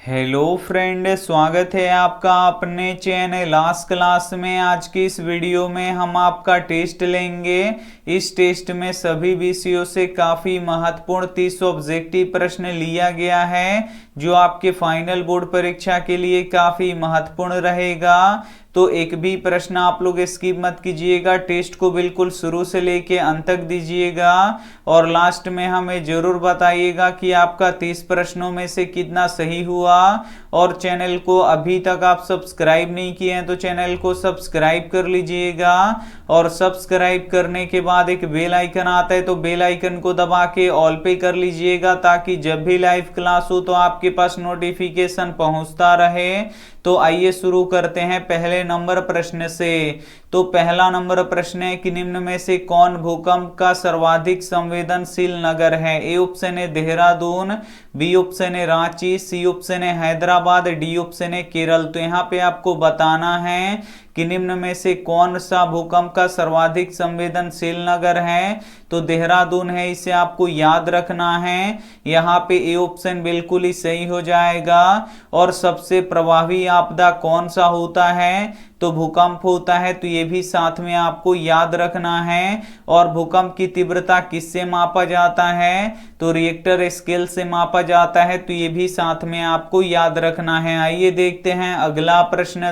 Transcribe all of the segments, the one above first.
Hello friend, स्वागत है आपका अपने चैनल लास्ट क्लास में। आज की इस वीडियो में हम आपका टेस्ट लेंगे। इस टेस्ट में सभी विषयों से काफ़ी महत्वपूर्ण 30 ऑब्जेक्टिव प्रश्न लिया गया है, जो आपके फाइनल बोर्ड परीक्षा के लिए काफ़ी महत्वपूर्ण रहेगा। तो एक भी प्रश्न आप लोग स्किप मत कीजिएगा, टेस्ट को बिल्कुल शुरू से लेके अंत तक दीजिएगा और लास्ट में हमें जरूर बताइएगा कि आपका 30 प्रश्नों में से कितना सही हुआ। और चैनल को अभी तक आप सब्सक्राइब नहीं किए हैं तो चैनल को सब्सक्राइब कर लीजिएगा और सब्सक्राइब करने के बाद एक बेल आइकन आता है तो बेल आइकन को दबा के ऑल पे कर लीजिएगा, ताकि जब भी लाइव क्लास हो तो आपके पास नोटिफिकेशन पहुंचता रहे। तो आइए शुरू करते हैं पहले नंबर प्रश्न से। तो पहला नंबर प्रश्न है कि निम्न में से कौन भूकंप का सर्वाधिक संवेदनशील नगर है। ए ऑप्शन है देहरादून, बी ऑप्शन है रांची, सी ऑप्शन है हैदराबाद, डी ऑप्शन है केरल। तो यहाँ पे आपको बताना है कि निम्न में से कौन सा भूकंप का सर्वाधिक संवेदनशील नगर है। तो देहरादून है, इसे आपको याद रखना है। यहाँ पे ए ऑप्शन बिल्कुल ही सही हो जाएगा। और सबसे प्रभावी आपदा कौन सा होता है, तो भूकंप होता है, तो ये भी साथ में आपको याद रखना है। और भूकंप की तीव्रता किससे मापा जाता है, तो रिएक्टर स्केल से मापा जाता है, तो ये भी साथ में आपको याद रखना है। आइए देखते हैं अगला प्रश्न।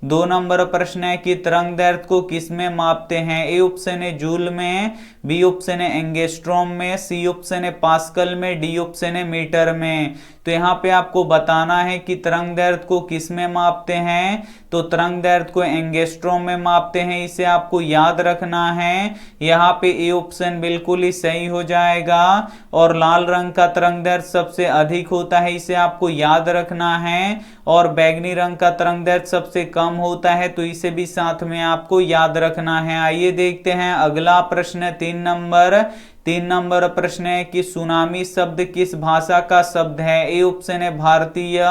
दो नंबर प्रश्न है कि तरंग दैर्घ्य को किस में मापते हैं। ए ऑप्शन है जूल में, बी ऑप्शन है एंगस्ट्रॉम में, सी ऑप्शन है पास्कल में, डी ऑप्शन है मीटर में। तो यहाँ पे आपको बताना है कि तरंग दैर्घ्य को किस में मापते हैं, तो तरंग दैर्घ्य को एंगस्ट्रॉम में मापते हैं, इसे आपको याद रखना है। यहाँ पे ए ऑप्शन बिल्कुल ही सही हो जाएगा। और लाल रंग का तरंग दैर्घ्य सबसे अधिक होता है, इसे आपको याद रखना है। और बैगनी रंग का तरंग दैर्घ्य सबसे कम होता है, तो इसे भी साथ में आपको याद रखना है। आइए देखते हैं अगला प्रश्न। 3 नंबर प्रश्न है कि सुनामी शब्द किस भाषा का शब्द है। ए ऑप्शन है भारतीय,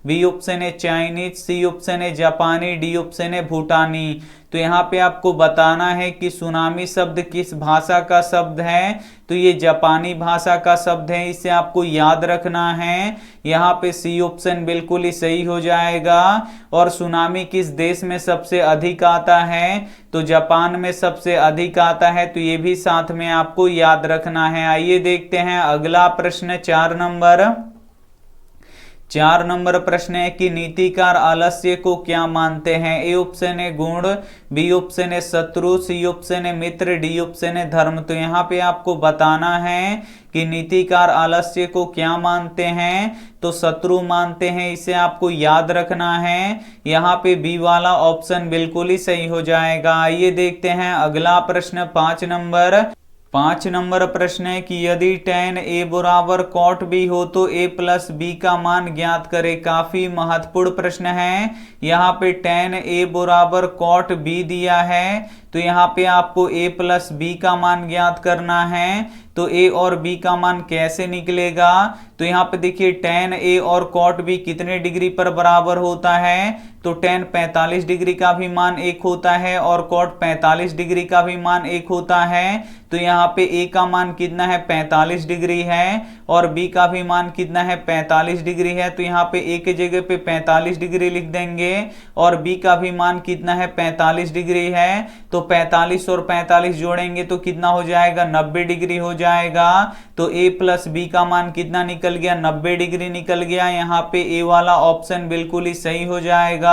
बी ऑप्शन है चाइनीज, सी ऑप्शन है जापानी, डी ऑप्शन है भूटानी। तो यहाँ पे आपको बताना है कि सुनामी शब्द किस भाषा का शब्द है, तो ये जापानी भाषा का शब्द है, इसे आपको याद रखना है। यहाँ पे सी ऑप्शन बिल्कुल ही सही हो जाएगा। और सुनामी किस देश में सबसे अधिक आता है, तो जापान में सबसे अधिक आता है, तो ये भी साथ में आपको याद रखना है। आइए देखते हैं अगला प्रश्न। 4 नंबर प्रश्न है कि नीतिकार आलस्य को क्या मानते हैं। ए ऑप्शन है गुण, बी ऑप्शन है शत्रु, सी ऑप्शन है मित्र, डी ऑप्शन है धर्म। तो यहाँ पे आपको बताना है कि नीतिकार आलस्य को क्या मानते हैं, तो शत्रु मानते हैं, इसे आपको याद रखना है। यहाँ पे बी वाला ऑप्शन बिल्कुल ही सही हो जाएगा। आइए देखते हैं अगला प्रश्न। 5 नंबर प्रश्न है कि यदि tan a बराबर cot b हो तो a प्लस b का मान ज्ञात करें। काफी महत्वपूर्ण प्रश्न है। यहाँ पे tan a बराबर cot b दिया है, तो यहाँ पे आपको a प्लस b का मान ज्ञात करना है। तो a और b का मान कैसे निकलेगा, तो यहाँ पे देखिए tan a और cot b कितने डिग्री पर बराबर होता है, तो tan 45 डिग्री का भी मान 1 होता है और cot 45 डिग्री का भी मान 1 होता है। तो यहाँ पे a का मान कितना है, 45 डिग्री है, और b का भी मान कितना है, 45 डिग्री है। तो यहाँ पे a के जगह पे 45 डिग्री लिख देंगे और b का भी मान कितना है, 45 डिग्री है। तो 45 और 45 जोड़ेंगे तो कितना हो जाएगा, 90 डिग्री हो जाएगा। तो a प्लस b का मान कितना निकल गया, 90 डिग्री निकल गया। यहाँ पे a वाला ऑप्शन बिल्कुल ही सही हो जाएगा।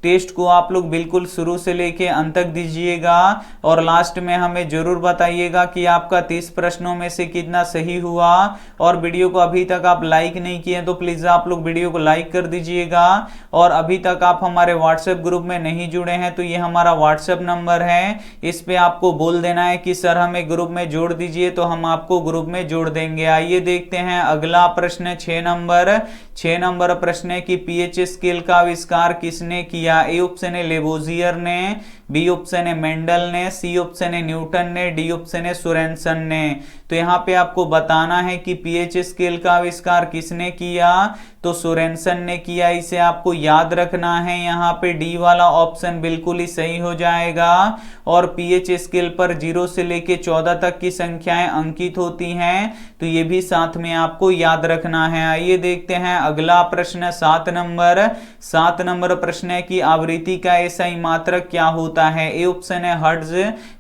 टेस्ट को आप लोग बिल्कुल शुरू से लेके अंत तक दीजिएगा और लास्ट में हमें जरूर बताइएगा कि आपका 30 प्रश्नों में से कितना सही हुआ। और वीडियो को अभी तक आप लाइक नहीं किए तो प्लीज आप लोग वीडियो को लाइक कर दीजिएगा। और अभी तक आप हमारे व्हाट्सएप ग्रुप में नहीं जुड़े हैं तो ये हमारा व्हाट्सएप नंबर है, इस पे आपको बोल देना है कि सर हमें ग्रुप में जोड़ दीजिए, तो हम आपको ग्रुप में जोड़ देंगे। आइए देखते हैं अगला प्रश्न। 6 नंबर प्रश्न है कि पीएच स्केल का आविष्कार किसने किया। ए ऑप्शन है लेवोजियर ने, बी ऑप्शन है मेंडल ने, सी ऑप्शन है न्यूटन ने, डी ऑप्शन है सोरेनसन ने। तो यहाँ पे आपको बताना है कि पीएच स्केल का आविष्कार किसने किया, तो सोरेनसन ने किया। इसे आपको याद रखना है। यहाँ पे डी वाला ऑप्शन बिल्कुल ही सही हो जाएगा। और पीएच स्केल पर 0 से लेके 14 तक की संख्याएं अंकित होती हैं, तो ये भी साथ में आपको याद रखना है। आइए देखते हैं अगला प्रश्न 7 नंबर। 7 नंबर प्रश्न है कि आवृत्ति का एसआई मात्रक क्या होता है। ए ऑप्शन है हर्ट्ज,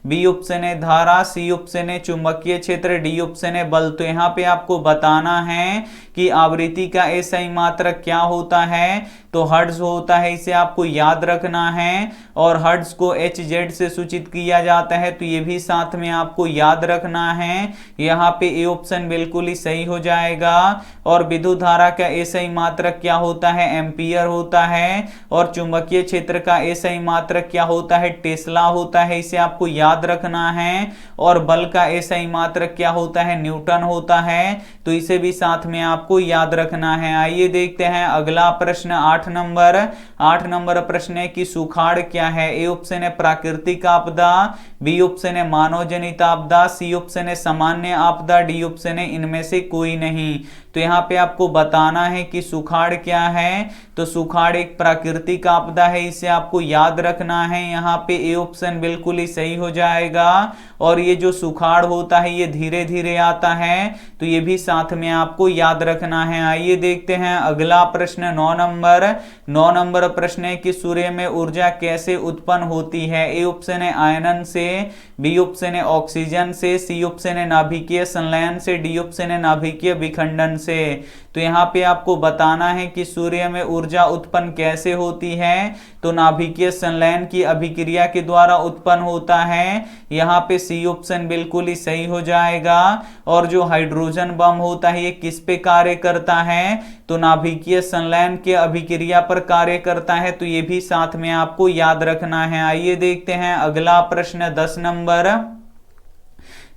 बी ऑप्शन है धारा, सी ऑप्शन है चुंबकीय क्षेत्र, डी ऑप्शन है बल। तो यहाँ पे आपको बताना है कि आवृत्ति का एसआई मात्रक क्या होता है, तो हर्ट्ज होता है। इसे आपको याद रखना है। और हर्ट्ज को Hz से सूचित किया जाता है, तो ये भी साथ में आपको याद रखना है। यहाँ पे ए ऑप्शन बिल्कुल ही सही हो जाएगा। और विद्युत धारा का एसआई मात्रक क्या होता है, एम्पियर होता है। और चुंबकीय क्षेत्र का एसआई मात्रक क्या होता है, टेस्ला होता है। इसे आपको याद रखना है। और बल का एसआई मात्रक क्या होता है, न्यूटन होता है। तो इसे भी साथ में आपको याद रखना है। आइए देखते हैं अगला प्रश्न 8 नंबर। 8 नंबर प्रश्न है कि सुखाड़ क्या है। ए ऑप्शन है प्राकृतिक आपदा, बी ऑप्शन है मानव जनित आपदा, सी ऑप्शन है सामान्य आपदा, डी ऑप्शन है इनमें से कोई नहीं। तो यहाँ पे आपको बताना है कि सुखाड़ क्या है, तो सुखाड़ एक प्राकृतिक आपदा है। इसे आपको याद रखना है। यहाँ पे ए ऑप्शन बिल्कुल ही सही हो जाएगा। और ये जो सुखाड़ होता है ये धीरे धीरे आता है, तो ये भी साथ में आपको याद रखना है। आइए देखते हैं अगला प्रश्न 9 नंबर। 9 नंबर प्रश्न है कि सूर्य में ऊर्जा कैसे उत्पन्न होती है। ए ऑप्शन है आयनन से, बी ऑप्शन है ऑक्सीजन से, सी ऑप्शन है नाभिकीय संलयन से, डी ऑप्शन है नाभिकीय विखंडन से। तो यहाँ पे आपको बताना है कि सूर्य में ऊर्जा उत्पन्न कैसे होती है, तो नाभिकीय संलयन की अभिक्रिया के द्वारा उत्पन्न होता है। यहाँ पे सी ऑप्शन बिल्कुल ही सही हो जाएगा। और जो हाइड्रोजन बम होता है ये किस पे कार्य करता है, तो नाभिकीय संलयन के अभिक्रिया पर कार्य करता है। तो ये भी साथ में आपको याद रखना है। आइए देखते हैं अगला प्रश्न 10 नंबर।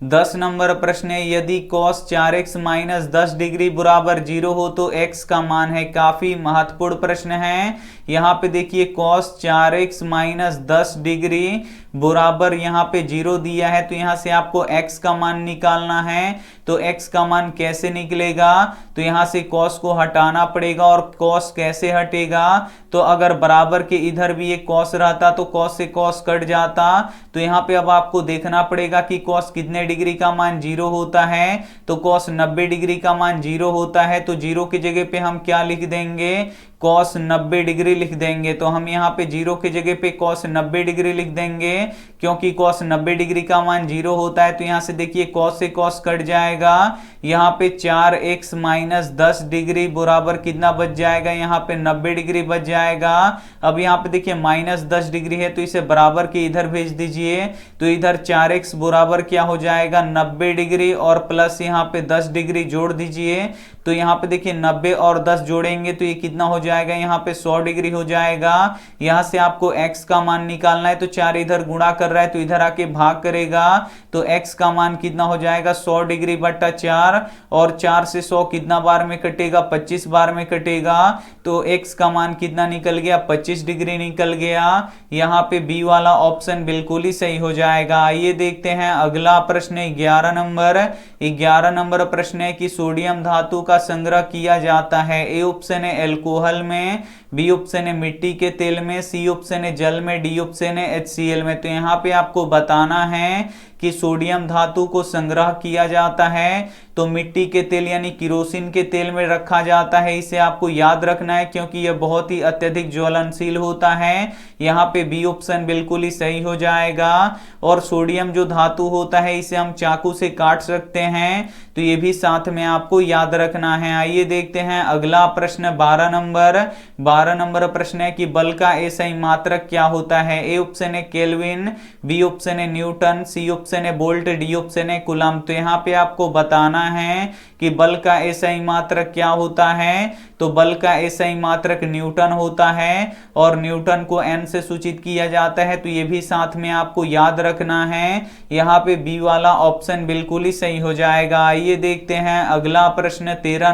10 नंबर प्रश्न है यदि cos 4x माइनस 10 डिग्री बराबर 0 हो तो x का मान है। काफी महत्वपूर्ण प्रश्न है। यहाँ पे देखिए cos 4x माइनस 10 डिग्री बराबर यहाँ पे 0 दिया है, तो यहाँ से आपको x का मान निकालना है। तो x का मान कैसे निकलेगा, तो यहाँ से cos को हटाना पड़ेगा। और cos कैसे हटेगा, तो अगर बराबर के इधर भी एक cos रहता तो cos से cos कट जाता। तो यहाँ पे अब आपको देखना पड़ेगा कि cos कितने डिग्री का मान 0 होता है, तो cos 90 डिग्री का मान 0 होता है। तो 0 की जगह पे हम क्या लिख देंगे, cos 90 डिग्री लिख देंगे। तो हम यहाँ पे 0 की जगह पे cos 90 डिग्री लिख देंगे, क्योंकि cos 90 डिग्री का मान 0 होता है। तो यहाँ से देखिए cos से cos कट जाएगा। यहाँ पे 4x माइनस 10 डिग्री बराबर कितना बच जाएगा, यहाँ पे 90 डिग्री बच जाएगा। अब यहाँ पे देखिए माइनस 10 डिग्री है, तो इसे बराबर के इधर भेज दीजिए। तो इधर 4x बराबर क्या हो जाएगा, 90 डिग्री, और प्लस यहाँ पे 10 डिग्री जोड़ दीजिए। तो यहाँ पे देखिए 90 और 10 जोड़ेंगे तो ये कितना हो जाएगा, यहाँ पे 100 डिग्री हो जाएगा। यहाँ से आपको x का मान निकालना है, तो 4 इधर गुणा कर रहा है तो इधर आके भाग करेगा। तो x का मान कितना हो जाएगा, 100 डिग्री बट्टा 4, और 4 से 100 कितना बार में कटेगा, 25 बार में कटेगा। तो x का मान कितना निकल गया, 25 डिग्री निकल गया। यहाँ पे बी वाला ऑप्शन बिल्कुल ही सही हो जाएगा। आइए देखते हैं अगला प्रश्न 11 नंबर। 11 नंबर प्रश्न है कि सोडियम धातु का संग्रह किया जाता है। ए ऑप्शन है एल्कोहल में, बी ऑप्शन है मिट्टी के तेल में, सी ऑप्शन है जल में, डी ऑप्शन है HCl में। तो यहाँ पे आपको बताना है कि सोडियम धातु को संग्रह किया जाता है तो मिट्टी के तेल यानी किरोसिन के तेल में रखा जाता है। इसे आपको याद रखना है क्योंकि यह बहुत ही अत्यधिक ज्वलनशील होता है। यहाँ पे बी ऑप्शन बिल्कुल ही सही हो जाएगा। और सोडियम जो धातु होता है इसे हम चाकू से काट सकते हैं, तो ये भी साथ में आपको याद रखना है। आइए देखते हैं अगला प्रश्न 12 नंबर। 12 नंबर प्रश्न है कि बल का एसआई मात्रक क्या होता है। ए ऑप्शन है केल्विन, बी ऑप्शन है न्यूटन, सी ऑप्शन है वोल्ट, डी ऑप्शन है कूलम। तो यहाँ पे आपको बताना है कि बल का एसआई मात्रक क्या होता है। तो बल का एसआई मात्रक न्यूटन होता है और न्यूटन को n से सूचित किया जाता है, तो ये भी साथ में आपको याद रखना है। यहाँ पे बी वाला ऑप्शन बिल्कुल ही सही हो जाएगा। आइए देखते हैं अगला प्रश्न 13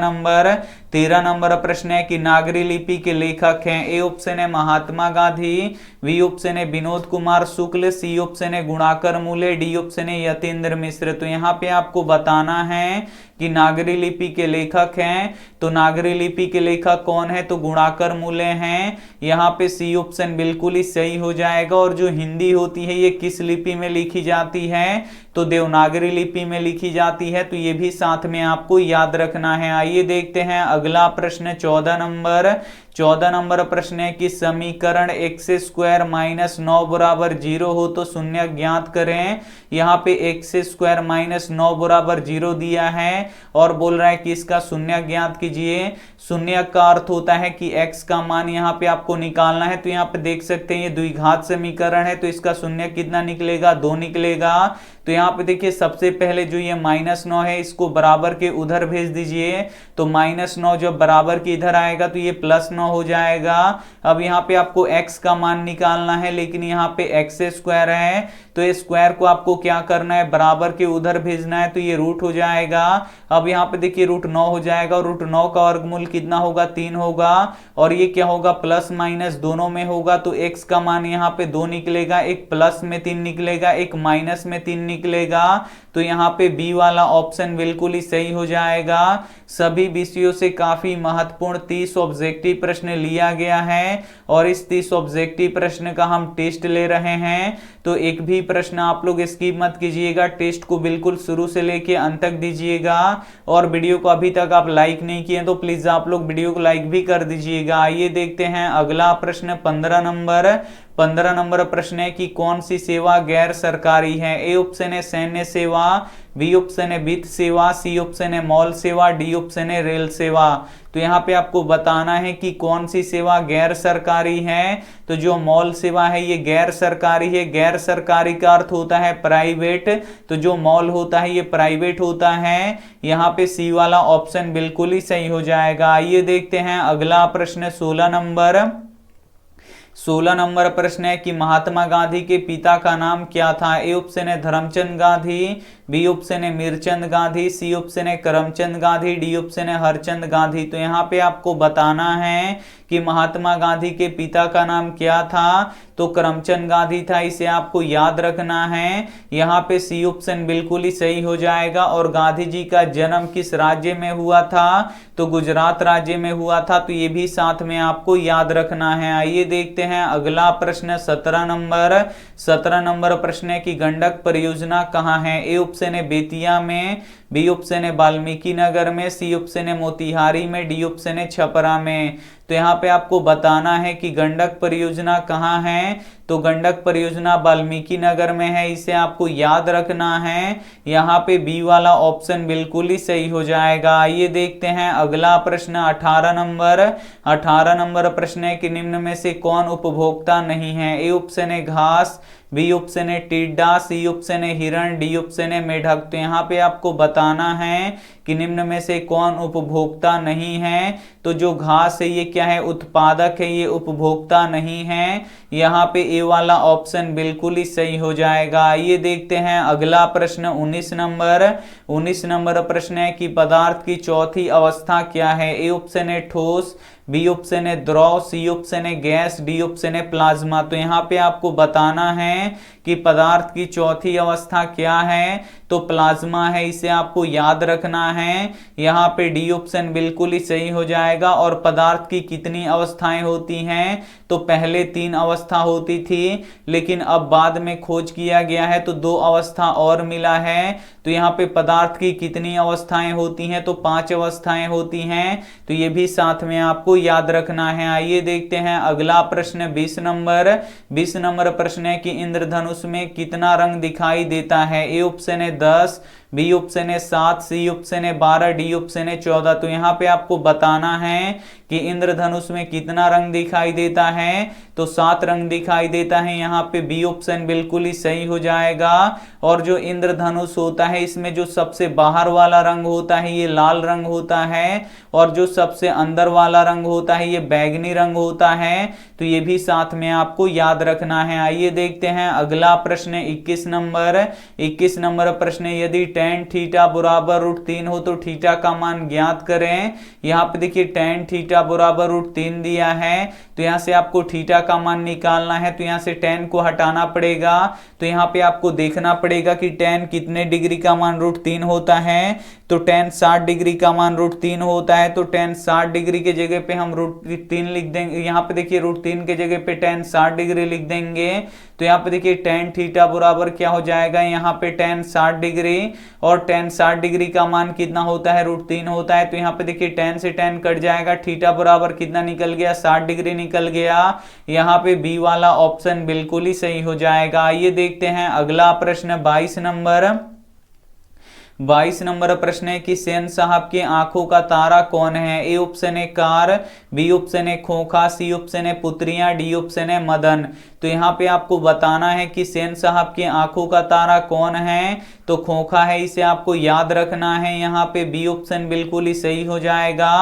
नंबर प्रश्न है कि नागरी लिपि के लेखक हैं। ए ऑप्शन है महात्मा गांधी, बी ऑप्शन है विनोद कुमार शुक्ल, सी ऑप्शन है गुणाकर मूले, डी ऑप्शन है यतीन्द्र मिश्र। तो यहाँ पे आपको बताना है कि नागरी लिपि के लेखक हैं, तो नागरी लिपि के लेखक कौन है, तो गुणाकर मूले हैं। यहाँ पे सी ऑप्शन बिल्कुल ही सही हो जाएगा। और जो हिंदी होती है ये किस लिपि में लिखी जाती है, तो देवनागरी लिपि में लिखी जाती है, तो ये भी साथ में आपको याद रखना है। आइए देखते हैं अगला प्रश्न 14 नंबर प्रश्न है कि समीकरण x² - 9 बराबर 0 हो तो शून्य ज्ञात करें। यहाँ पे x² - 9 बराबर 0 दिया है और बोल रहा है कि इसका शून्य ज्ञात कीजिए। शून्य का अर्थ होता है कि x का मान यहाँ पे आपको निकालना है। तो यहाँ पे देख सकते हैं ये द्विघात समीकरण है, तो इसका शून्य कितना निकलेगा, 2 निकलेगा। तो यहाँ पे देखिए सबसे पहले जो ये -9 है इसको बराबर के उधर भेज दीजिए, तो -9 जब बराबर के इधर आएगा तो ये +9 हो जाएगा। अब यहाँ पे आपको x का मान निकालना है, लेकिन यहाँ पे x² है, तो ये स्क्वायर को आपको क्या करना है, बराबर के उधर भेजना है, तो ये रूट हो जाएगा। अब यहाँ पे देखिए √9 हो जाएगा और √9 का वर्गमूल कितना होगा, 3 होगा। और ये क्या होगा, प्लस माइनस दोनों में होगा, तो x का मान यहाँ पे 2 निकलेगा, एक प्लस में 3 निकलेगा, एक माइनस में 3 निकलेगा। तो यहाँ पे बी वाला ऑप्शन बिल्कुल ही सही हो जाएगा। सभी विषयों से काफी महत्वपूर्ण 30 ऑब्जेक्टिव प्रश्न लिया गया है और इस 30 ऑब्जेक्टिव प्रश्न का हम टेस्ट ले रहे हैं, तो एक भी प्रश्न आप लोग स्किप मत कीजिएगा, टेस्ट को बिल्कुल शुरू से लेके अंत तक दीजिएगा। और वीडियो को अभी तक आप लाइक नहीं किए तो प्लीज आप लोग वीडियो को लाइक भी कर दीजिएगा। आइए देखते हैं अगला प्रश्न 15 नंबर प्रश्न है कि कौन सी सेवा गैर सरकारी है। ए ऑप्शन है सैन्य सेवा, बी ऑप्शन है वित्त सेवा, सी ऑप्शन है मॉल सेवा, डी ऑप्शन है रेल सेवा। तो यहाँ पे आपको बताना है कि कौन सी सेवा गैर सरकारी है। तो जो मॉल सेवा है ये गैर सरकारी है। गैर सरकारी का अर्थ होता है प्राइवेट, तो जो मॉल होता है ये प्राइवेट होता है। यहाँ पे सी वाला ऑप्शन बिल्कुल ही सही हो जाएगा। आइए देखते हैं अगला प्रश्न 16 नंबर प्रश्न है कि महात्मा गांधी के पिता का नाम क्या था। ए ऑप्शन है धर्मचंद गांधी, बी ऑप्शन है मीरचंद गांधी, सी ऑप्शन है करमचंद गांधी, डी ऑप्शन है हरचंद गांधी। तो यहाँ पे आपको बताना है कि महात्मा गांधी के पिता का नाम क्या था, तो करमचंद गांधी था, इसे आपको याद रखना है। यहाँ पे सी ऑप्शन बिल्कुल ही सही हो जाएगा। और गांधी जी का जन्म किस राज्य में हुआ था, तो गुजरात राज्य में हुआ था, तो ये भी साथ में आपको याद रखना है। आइए देखते हैं अगला प्रश्न 17 नंबर प्रश्न है कि गंडक परियोजना कहाँ है। ए ऑप्शन है बेतिया में, बी ऑप्शन है वाल्मीकि नगर में, सी ऑप्शन है मोतिहारी में, डी ऑप्शन है छपरा में। तो यहाँ पे आपको बताना है कि गंडक परियोजना कहाँ है, तो गंडक परियोजना वाल्मीकि नगर में है, इसे आपको याद रखना है। यहाँ पे बी वाला ऑप्शन बिल्कुल ही सही हो जाएगा। आइए देखते हैं अगला प्रश्न 18 नंबर प्रश्न है कि निम्न में से कौन उपभोक्ता नहीं है। ए ऑप्शन है घास, बी ऑप्शन है टिड्डा, सी ऑप्शन है हिरण, डी ऑप्शन है मेढक। तो यहाँ पे आपको बताना है कि निम्न में से कौन उपभोक्ता नहीं है। तो जो घास है ये क्या है, उत्पादक है, ये उपभोक्ता नहीं है। यहाँ पे ए वाला ऑप्शन बिल्कुल ही सही हो जाएगा। आइए देखते हैं अगला प्रश्न 19 नंबर प्रश्न है कि पदार्थ की चौथी अवस्था क्या है। ए ऑप्शन है ठोस, बी ऑप्शन है द्रव, सी ऑप्शन है गैस, डी ऑप्शन है प्लाज्मा। तो यहाँ पे आपको बताना है कि पदार्थ की चौथी अवस्था क्या है, तो प्लाज्मा है, इसे आपको याद रखना है। यहाँ पे डी ऑप्शन बिल्कुल ही सही हो जाएगा। और पदार्थ की कितनी अवस्थाएं होती हैं, तो पहले 3 अवस्था होती थी, लेकिन अब बाद में खोज किया गया है तो 2 अवस्था और मिला है। तो यहाँ पे पदार्थ की कितनी अवस्थाएं होती हैं, तो 5 अवस्थाएं होती हैं। तो ये भी साथ में आपको याद रखना है। आइए देखते हैं अगला प्रश्न 20 नंबर प्रश्न है कि इंद्रधनुष में कितना रंग दिखाई देता है। ए ऑप्शन है 10, बी ऑप्शन है 7, सी ऑप्शन है 12, डी ऑप्शन है 14। तो यहाँ पे आपको बताना है कि इंद्रधनुष में कितना रंग दिखाई देता है, तो 7 रंग दिखाई देता है। यहाँ पे बी ऑप्शन बिल्कुल ही सही हो जाएगा। और जो इंद्रधनुष होता है इसमें जो सबसे बाहर वाला रंग होता है ये लाल रंग होता है, और जो सबसे अंदर वाला रंग होता है ये बैंगनी रंग होता है। तो ये भी साथ में आपको याद रखना है। आइए देखते हैं अगला प्रश्न 21 नंबर। 21 नंबर प्रश्न, यदि tan थीटा बराबर √3 हो तो थीटा का मान ज्ञात करें। यहाँ पे देखिए tan थीटा बराबर √3 दिया है, तो यहाँ से आपको थीटा का मान निकालना है। तो यहाँ से tan को हटाना पड़ेगा, तो यहाँ पे आपको देखना पड़ेगा कि tan कितने डिग्री का मान √3 होता है। तो tan 60 डिग्री का मान √3 होता है, तो tan 60 डिग्री के जगह पे हम √3 लिख देंगे। यहाँ पे देखिए √3 के जगह पे tan 60 डिग्री लिख देंगे। तो यहाँ पे देखिए tan थीटा बराबर क्या हो जाएगा, यहाँ पे tan 60 डिग्री, और tan 60 डिग्री का मान कितना होता है √3 होता है। तो यहाँ पे देखिए tan से tan कट जाएगा, थीटा बराबर कितना निकल गया 60 डिग्री निकल गया। यहाँ पे बी वाला ऑप्शन बिल्कुल ही सही हो जाएगा। आइए देखते हैं अगला प्रश्न 22 नंबर। 22 नंबर प्रश्न है कि सेन साहब की आंखों का तारा कौन है। ए ऑप्शन है कार, बी ऑप्शन है खोखा, सी ऑप्शन है पुत्रियां, डी ऑप्शन है मदन। तो यहाँ पे आपको बताना है कि सेन साहब की आंखों का तारा कौन है, तो खोखा है, इसे आपको याद रखना है। यहाँ पे बी ऑप्शन बिल्कुल ही सही हो जाएगा।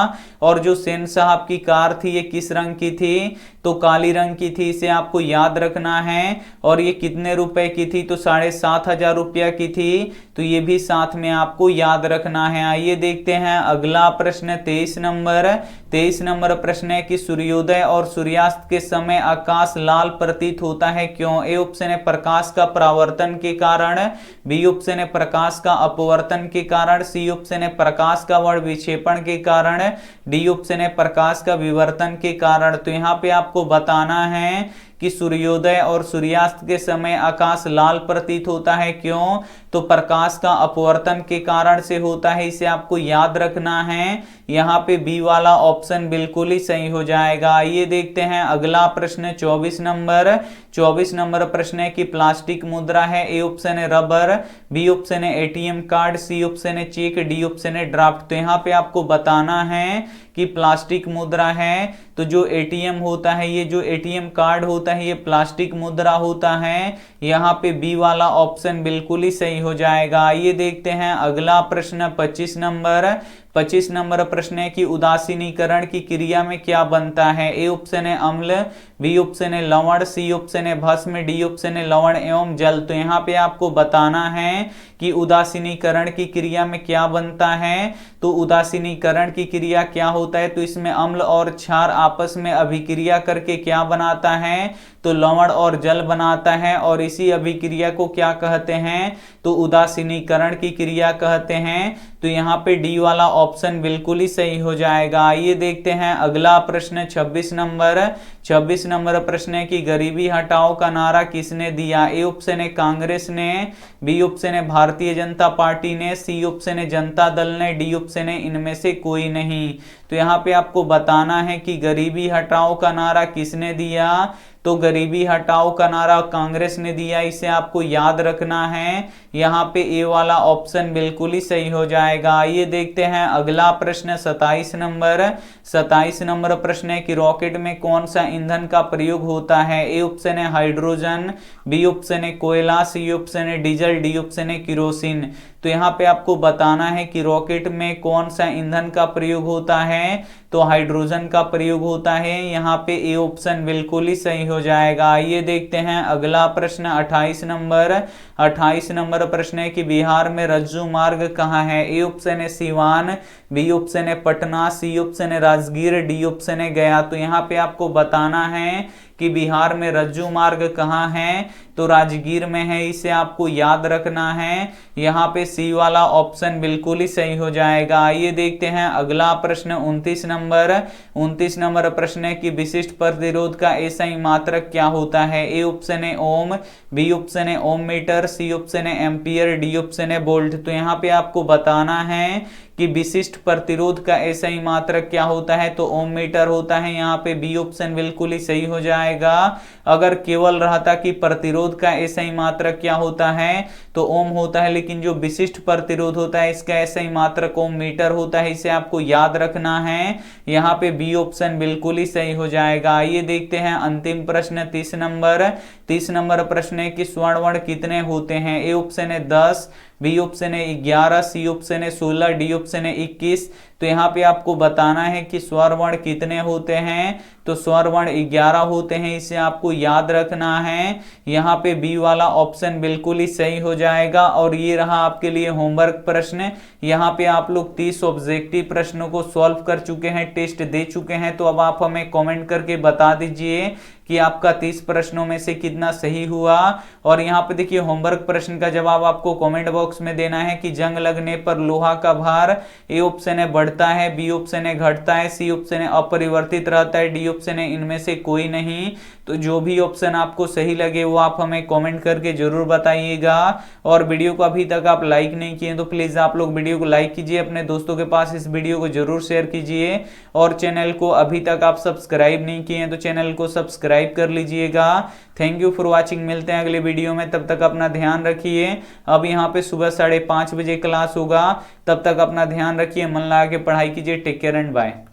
और जो सेन साहब की कार थी ये किस रंग की थी, तो काली रंग की थी, इसे आपको याद रखना है। और ये कितने रुपए की थी, तो 7,500 रुपया की थी, तो ये भी साथ में आपको याद रखना है। आइए देखते हैं अगला प्रश्न 23 नंबर। 23 नंबर प्रश्न है कि सूर्योदय और सूर्यास्त के समय आकाश लाल प्रतीत होता है, क्यों। ए ऑप्शन है प्रकाश का परावर्तन के कारण, बी ऑप्शन है प्रकाश का अपवर्तन के कारण, सी ऑप्शन है प्रकाश का वर्ण विक्षेपण के कारण, डी ऑप्शन है प्रकाश का विवर्तन के कारण। तो यहाँ पे आपको बताना है कि सूर्योदय और सूर्यास्त के समय आकाश लाल प्रतीत होता है, क्यों, तो प्रकाश का अपवर्तन के कारण से होता है, इसे आपको याद रखना है। यहाँ पे बी वाला ऑप्शन बिल्कुल ही सही हो जाएगा। आइए देखते हैं अगला प्रश्न 24 नंबर। 24 नंबर प्रश्न है कि प्लास्टिक मुद्रा है। ए ऑप्शन है रबर, बी ऑप्शन है एटीएम कार्ड, सी ऑप्शन है चेक, डी ऑप्शन है ड्राफ्ट। तो यहाँ पे आपको बताना है कि प्लास्टिक मुद्रा है, तो जो एटीएम होता है, ये जो एटीएम कार्ड होता है ये प्लास्टिक मुद्रा होता है। यहाँ पे बी वाला ऑप्शन बिल्कुल ही सही हो जाएगा। आइए देखते हैं अगला प्रश्न 25 नंबर। 25 नंबर प्रश्न है कि उदासीनीकरण की क्रिया में क्या बनता है। ए ऑप्शन है अम्ल, बी ऑप्शन है लवण, सी ऑप्शन है भस्म, डी ऑप्शन है लवण एवं जल। तो यहाँ पे आपको बताना है कि उदासीनीकरण की क्रिया में क्या बनता है। तो उदासीनीकरण की क्रिया क्या होता है, तो इसमें अम्ल और क्षार आपस में अभिक्रिया करके क्या बनाता है, तो लवण और जल बनाता है। और इसी अभिक्रिया को क्या कहते हैं, तो उदासीनीकरण की क्रिया कहते हैं। तो यहाँ पे डी वाला ऑप्शन बिल्कुल ही सही हो जाएगा। आइए देखते हैं अगला प्रश्न 26 नंबर। 26 नंबर प्रश्न है कि गरीबी हटाओ का नारा किसने दिया। ए ऑप्शन है कांग्रेस ने, बी ऑप्शन है भारतीय जनता पार्टी ने, सी ऑप्शन है जनता दल ने, डी ऑप्शन है इनमें से कोई नहीं। तो यहाँ पे आपको बताना है कि गरीबी हटाओ का नारा किसने दिया, तो गरीबी हटाओ का नारा कांग्रेस ने दिया, इसे आपको याद रखना है। यहाँ पे ए वाला ऑप्शन बिल्कुल ही सही हो जाएगा। आइए देखते हैं अगला प्रश्न 27 नंबर। 27 नंबर प्रश्न है कि रॉकेट में कौन सा ईंधन का प्रयोग होता है। ए ऑप्शन है हाइड्रोजन, बी ऑप्शन है कोयला, सी ऑप्शन है डीजल, डी ऑप्शन है किरोसिन। तो यहाँ पे आपको बताना है कि रॉकेट में कौन सा ईंधन का प्रयोग होता है, तो हाइड्रोजन का प्रयोग होता है। यहाँ पे ए ऑप्शन बिल्कुल ही सही हो जाएगा। आइए देखते हैं अगला प्रश्न 28 नंबर। 28 नंबर प्रश्न है कि बिहार में रज्जू मार्ग कहाँ है। ए ऑप्शन है सिवान, बी ऑप्शन है पटना, सी ऑप्शन है राजगीर, डी ऑप्शन है गया। तो यहाँ पे आपको बताना है कि बिहार में रज्जू मार्ग कहाँ है, तो राजगीर में है, इसे आपको याद रखना है। यहाँ पे सी वाला ऑप्शन बिल्कुल ही सही हो जाएगा। आइए देखते हैं अगला प्रश्न 29 नंबर। 29 नंबर प्रश्न है कि विशिष्ट प्रतिरोध का एसआई मात्रक क्या होता है। ए ऑप्शन है ओम, बी ऑप्शन है ओम मीटर, सी ऑप्शन है एम्पियर, डी ऑप्शन है वोल्ट। तो यहाँ पे आपको बताना है कि विशिष्ट प्रतिरोध का एसआई मात्रक क्या होता है, तो ओम मीटर होता है। यहाँ पे बी ऑप्शन बिल्कुल ही सही हो जाएगा। अगर केवल रहता कि प्रतिरोध का एसआई मात्रक क्या होता है, तो ओम होता है, लेकिन जो विशिष्ट प्रतिरोध होता है इसका एसआई मात्रक ओम मीटर होता है, इसे आपको याद रखना है। यहाँ पे बी ऑप्शन बिल्कुल ही सही हो जाएगा। आइए देखते हैं अंतिम प्रश्न 30 नंबर। 30 नंबर प्रश्न है कि स्वर्ण कितने होते हैं। ए ऑप्शन है 10, बी ऑप्शन है 11, सी ऑप्शन है 16, डी ऑप्शन है 21। तो यहाँ पे आपको बताना है कि स्वर्ण कितने होते हैं, तो स्वर्ण 11 होते हैं, इसे आपको याद रखना है। यहाँ पे बी वाला ऑप्शन बिल्कुल ही सही हो जाएगा। और ये रहा आपके लिए होमवर्क प्रश्न। यहाँ पे आप लोग 30 ऑब्जेक्टिव प्रश्नों को सॉल्व कर चुके हैं, टेस्ट दे चुके हैं। तो अब आप हमें कमेंट करके बता दीजिए कि आपका 30 प्रश्नों में से कितना सही हुआ। और यहाँ पे देखिए होमवर्क प्रश्न का जवाब आपको कमेंट बॉक्स में देना है कि जंग लगने पर लोहा का भार, ए ऑप्शन है बढ़ता है, बी ऑप्शन है घटता है, सी ऑप्शन है अपरिवर्तित रहता है, डी ऑप्शन है इनमें से कोई नहीं। तो जो भी ऑप्शन आपको सही लगे वो आप हमें कमेंट करके जरूर बताइएगा। और वीडियो को अभी तक आप लाइक नहीं किए तो प्लीज आप लोग वीडियो को लाइक कीजिए, अपने दोस्तों के पास इस वीडियो को जरूर शेयर कीजिए। और चैनल को अभी तक आप सब्सक्राइब नहीं किए तो चैनल को सब्सक्राइब कर लीजिएगा। थैंक यू फॉर वॉचिंग, मिलते हैं अगले वीडियो में, तब तक अपना ध्यान रखिए। अब यहाँ पे सुबह 5:30 बजे क्लास होगा, तब तक अपना ध्यान रखिए, मन लगा के पढ़ाई कीजिए। Take care and bye.